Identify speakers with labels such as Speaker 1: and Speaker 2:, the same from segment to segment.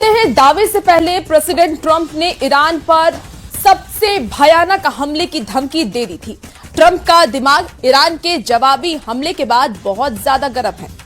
Speaker 1: हैं दावे से पहले प्रेसिडेंट ट्रंप ने ईरान पर सबसे भयानक हमले की धमकी दे दी थी। ट्रंप का दिमाग ईरान के जवाबी हमले के बाद बहुत ज्यादा गर्म है।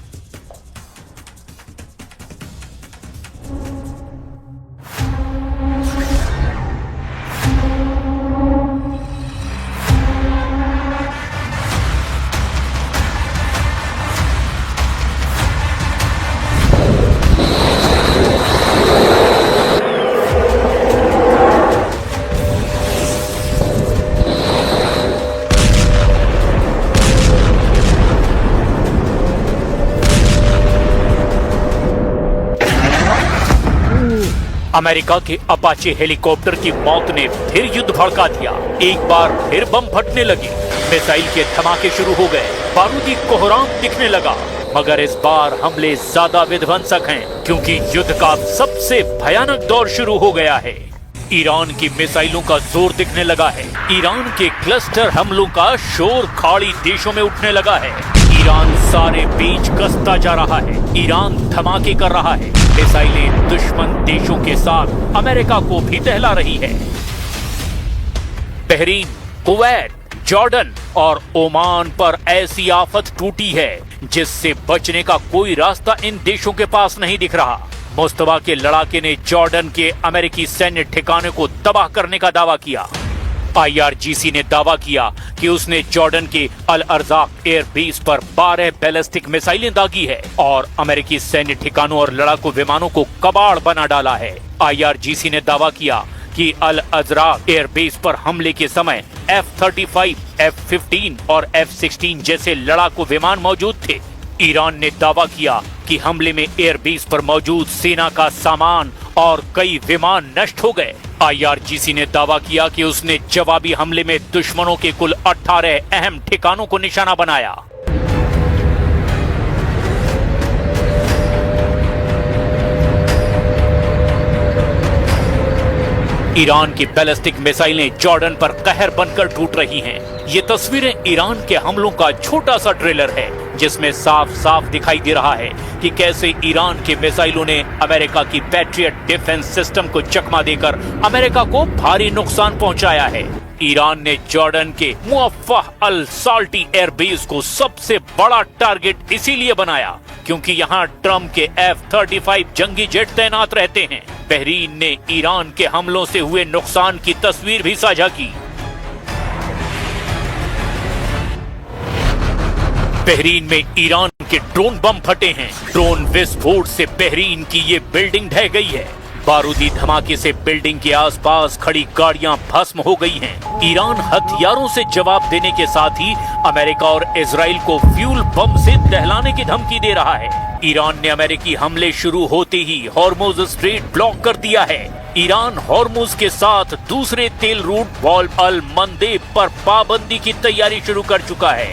Speaker 2: अमेरिका के अपाचे हेलीकॉप्टर की मौत ने फिर युद्ध भड़का दिया। एक बार फिर बम फटने लगे, मिसाइल के धमाके शुरू हो गए, बारूदी कोहराम दिखने लगा। मगर इस बार हमले ज्यादा विध्वंसक हैं, क्योंकि युद्ध का सबसे भयानक दौर शुरू हो गया है। ईरान की मिसाइलों का जोर दिखने लगा है। ईरान के क्लस्टर हमलों का शोर खाड़ी देशों में उठने लगा है। ईरान सारे बीच कसता जा रहा है। ईरान धमाके कर रहा है। मिसाइलें दुश्मन देशों के साथ अमेरिका को भी दहला रही है। बहरीन, कुवैत, जॉर्डन और ओमान पर ऐसी आफत टूटी है जिससे बचने का कोई रास्ता इन देशों के पास नहीं दिख रहा। मुस्तफा के लड़ाके ने जॉर्डन के अमेरिकी सैन्य ठिकाने को तबाह करने का दावा किया। IRGC ने दावा किया कि उसने जॉर्डन के अल अर्जाक एयरबेस पर 12 बैलिस्टिक मिसाइलें दागी है और अमेरिकी सैन्य ठिकानों और लड़ाकू विमानों को कबाड़ बना डाला है। IRGC ने दावा किया कि अल अजराक एयरबेस पर हमले के समय F-35, F-15 और F-16 जैसे लड़ाकू विमान मौजूद थे। ईरान ने दावा किया कि हमले में एयरबेस पर मौजूद सेना का सामान और कई विमान नष्ट हो गए। IRGC ने दावा किया कि उसने जवाबी हमले में दुश्मनों के कुल 18 अहम ठिकानों को निशाना बनाया। ईरान की बैलिस्टिक मिसाइलें जॉर्डन पर कहर बनकर टूट रही हैं। ये तस्वीरें ईरान के हमलों का छोटा सा ट्रेलर है, जिसमें साफ साफ दिखाई दे रहा है कि कैसे ईरान के मिसाइलों ने अमेरिका की पैट्रियट डिफेंस सिस्टम को चकमा देकर अमेरिका को भारी नुकसान पहुंचाया है। ईरान ने जॉर्डन के मुअफ्फह अल साल्टी एयरबेस को सबसे बड़ा टारगेट इसीलिए बनाया क्योंकि यहाँ ट्रंप के F-35 जंगी जेट तैनात रहते हैं। बहरीन ने ईरान के हमलों से हुए नुकसान की तस्वीर भी साझा की। बहरीन में ईरान के ड्रोन बम फटे हैं। ड्रोन विस्फोट से बहरीन की ये बिल्डिंग ढह गई है। बारूदी धमाके से बिल्डिंग के आसपास खड़ी गाड़ियां भस्म हो गई हैं। ईरान हथियारों से जवाब देने के साथ ही अमेरिका और इजराइल को फ्यूल बम से दहलाने की धमकी दे रहा है। ईरान ने अमेरिकी हमले शुरू होते ही हॉर्मुज स्ट्रेट ब्लॉक कर दिया है। ईरान हॉर्मुज के साथ दूसरे तेल रूट बाब अल मंदेब पर पाबंदी की तैयारी शुरू कर चुका है।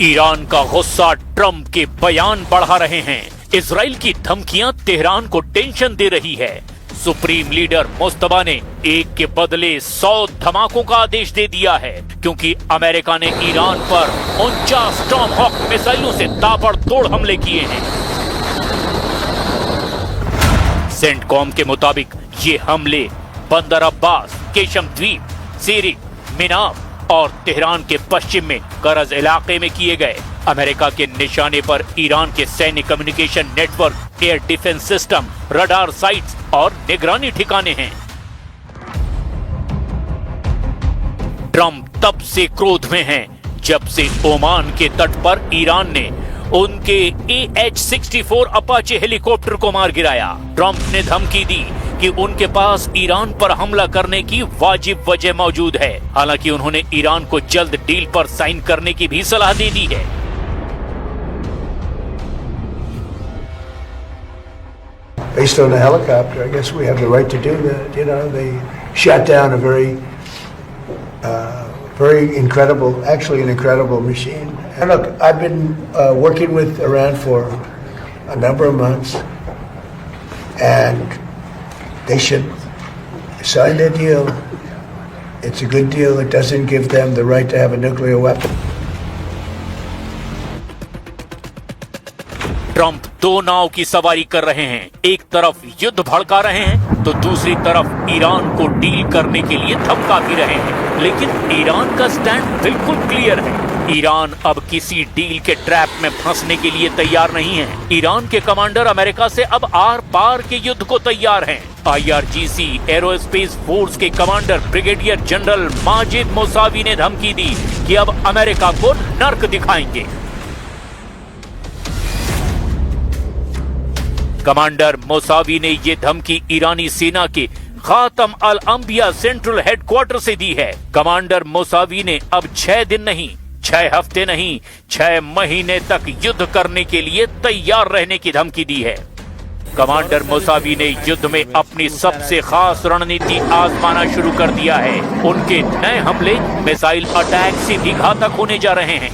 Speaker 2: ईरान का गुस्सा ट्रंप के बयान बढ़ा रहे हैं। इजराइल की धमकियां तेहरान को टेंशन दे रही है। सुप्रीम लीडर मुस्तफा ने एक के बदले 100 धमाकों का आदेश दे दिया है क्योंकि अमेरिका ने ईरान पर 49 टॉमहॉक मिसाइलों से ताबड़तोड़ हमले किए हैं। सेंटकॉम के मुताबिक ये हमले बंदर अब्बास, केशम द्वीप, सीरिक, मिनाब और तेहरान के पश्चिम में करज इलाके में किए गए। अमेरिका के निशाने पर ईरान के सैन्य communication network, air defence system, radar sites और निगरानी ठिकाने हैं। ट्रंप तब से क्रोध में हैं जब से ओमान के तट पर ईरान ने उनके AH-64 अपाचे हेलीकॉप्टर को मार गिराया। ट्रंप ने धमकी दी कि उनके पास ईरान पर हमला करने की वाजिब वजह मौजूद है। हालांकि उन्होंने ईरान को जल्द डील पर साइन करने की भी सलाह दे दी है।
Speaker 3: Based on the helicopter, I guess we have the right to do that. You know, they shot down a very incredible, actually an incredible machine. And look, I've been working with Iran for a number of months, and they should sign their deal. It's a good deal. It doesn't give them the right to have a nuclear weapon.
Speaker 2: Trump दो नाव की सवारी कर रहे हैं। एक तरफ युद्ध भड़का रहे हैं तो दूसरी तरफ ईरान को डील करने के लिए धमका भी रहे हैं। लेकिन ईरान का स्टैंड बिल्कुल क्लियर है। ईरान अब किसी डील के ट्रैप में फंसने के लिए तैयार नहीं है। ईरान के कमांडर अमेरिका से अब आर पार के युद्ध को तैयार हैं। IRGC एरोस्पेस फोर्स के commander brigadier general Majid Mousavi ने धमकी दी कि अब अमेरिका को नर्क दिखाएंगे। कमांडर मोसावी ने ये धमकी ईरानी सेना के खातम अल अंबिया सेंट्रल हेडक्वार्टर से दी है। कमांडर मोसावी ने अब 6 दिन नहीं, 6 हफ्ते नहीं, 6 महीने तक युद्ध करने के लिए तैयार रहने की धमकी दी है। कमांडर मोसावी ने युद्ध में अपनी सबसे खास रणनीति आजमाना शुरू कर दिया है। उनके नए हमले मिसाइल अटैक से भी घातक होने जा रहे हैं।